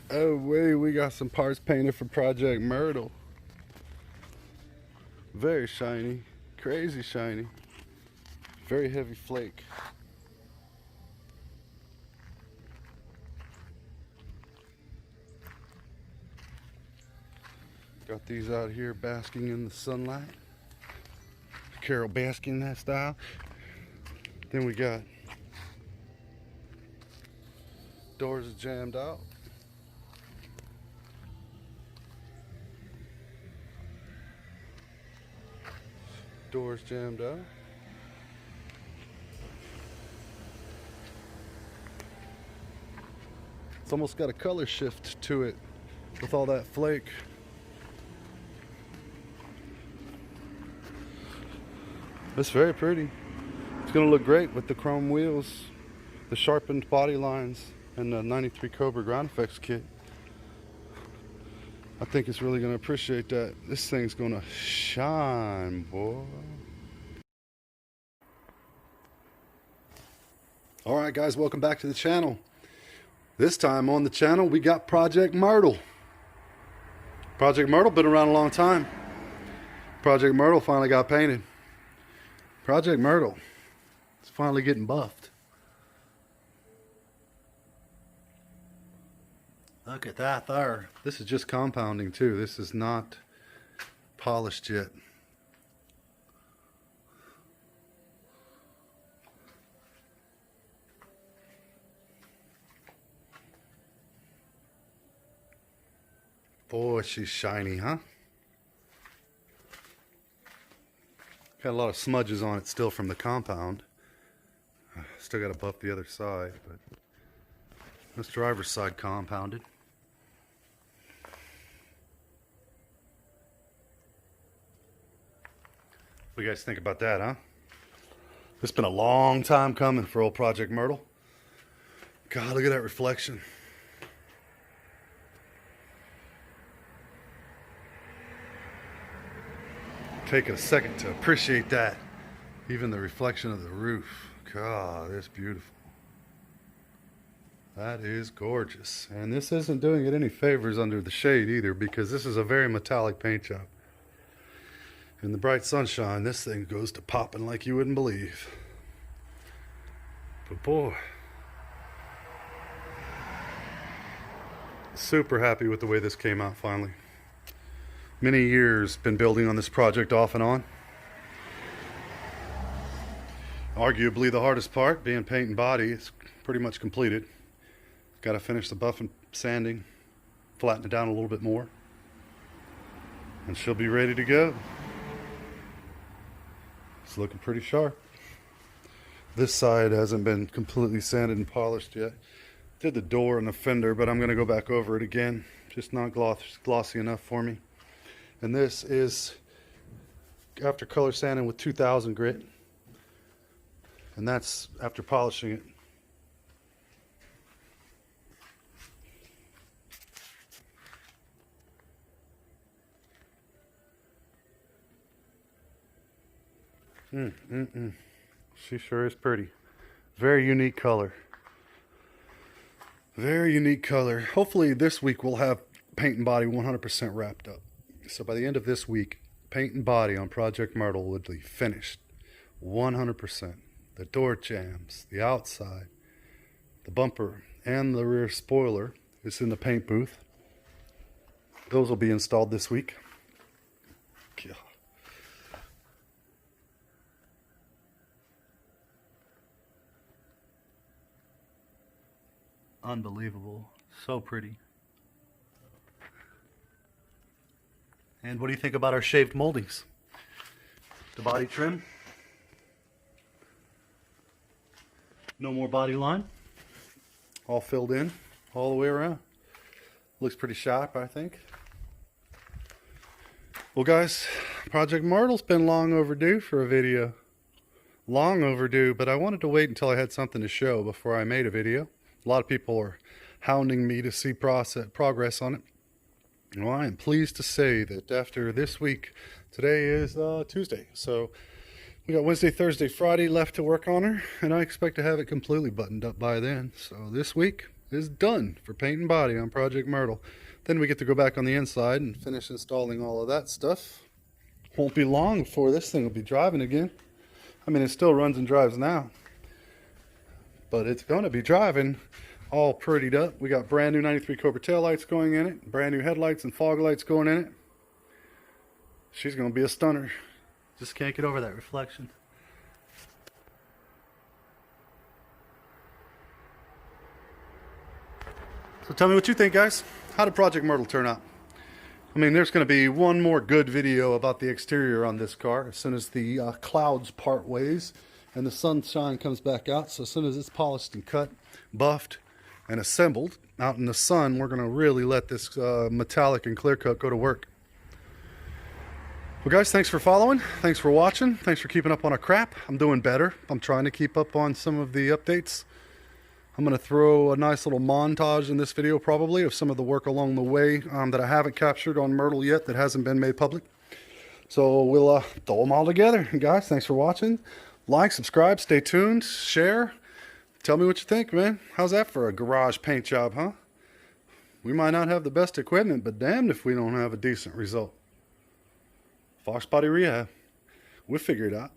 Oh wait, we got some parts painted for Project Myrtle. Very shiny, crazy shiny, very heavy flake. Got these out here basking in the sunlight. Carol Baskin, that style. Then we got doors jammed out. Doors jammed out. It's almost got a color shift to it with all that flake. It's very pretty. It's gonna look great with the chrome wheels, the sharpened body lines, and the 93 Cobra ground effects kit. I think it's really gonna appreciate that. This thing's gonna shine, boy. All right, guys, welcome back to the channel. This time on the channel, we got Project Myrtle. Project Myrtle been around a long time. Project Myrtle finally got painted. Project Myrtle is finally getting buffed. Look at that there. This is just compounding too. This is not polished yet. Boy, she's shiny, huh? Got a lot of smudges on it still from the compound. Still got to buff the other side, but this driver's side compounded. What do you guys think about that, huh? It's been a long time coming for old Project Myrtle. God, look at that reflection. Take a second to appreciate that. Even the reflection of the roof. God, it's beautiful. That is gorgeous. And this isn't doing it any favors under the shade either, because this is a very metallic paint job. In the bright sunshine, this thing goes to popping like you wouldn't believe. But boy, super happy with the way this came out finally. Many years been building on this project off and on. Arguably the hardest part, being paint and body, it's pretty much completed. Got to finish the buff and sanding, flatten it down a little bit more, and she'll be ready to go. It's looking pretty sharp. This side hasn't been completely sanded and polished yet. Did the door and the fender, but I'm going to go back over it again. Just not glossy enough for me. And this is after color sanding with 2000 grit. And that's after polishing it. She sure is pretty. Very unique color. Very unique color. Hopefully this week we'll have paint and body 100% wrapped up. So by the end of this week, paint and body on Project Myrtle will be finished 100%. The door jambs, the outside, the bumper, and the rear spoiler is in the paint booth. Those will be installed this week. Yeah. Unbelievable. So pretty. And what do you think about our shaved moldings? The body trim. No more body line. All filled in all the way around. Looks pretty sharp, I think. Well guys, Project Myrtle's been long overdue for a video. Long overdue, but I wanted to wait until I had something to show before I made a video. A lot of people are hounding me to see progress on it. Well, I am pleased to say that after this week, today is Tuesday, so we got Wednesday, Thursday, Friday left to work on her, and I expect to have it completely buttoned up by then. So this week, is done for paint and body on Project Myrtle. Then we get to go back on the inside and finish installing all of that stuff. Won't be long before this thing will be driving again. I mean, it still runs and drives now, but it's going to be driving all prettied up. We got brand new 93 Cobra taillights going in it, brand new headlights and fog lights going in it. She's going to be a stunner. Just can't get over that reflection. So tell me what you think, guys. How did Project Myrtle turn out? I mean, there's going to be one more good video about the exterior on this car as soon as the clouds part ways and the sunshine comes back out. So as soon as it's polished and cut, buffed, and assembled out in the sun, we're going to really let this metallic and clear coat go to work. Well, guys, thanks for following. Thanks for watching. Thanks for keeping up on our crap. I'm doing better. I'm trying to keep up on some of the updates. I'm going to throw a nice little montage in this video probably of some of the work along the way that I haven't captured on Myrtle yet that hasn't been made public. So we'll throw them all together. Guys, thanks for watching. Like, subscribe, stay tuned, share. Tell me what you think, man. How's that for a garage paint job, huh? We might not have the best equipment, but damned if we don't have a decent result. Foxbody Rehab. We'll figure it out.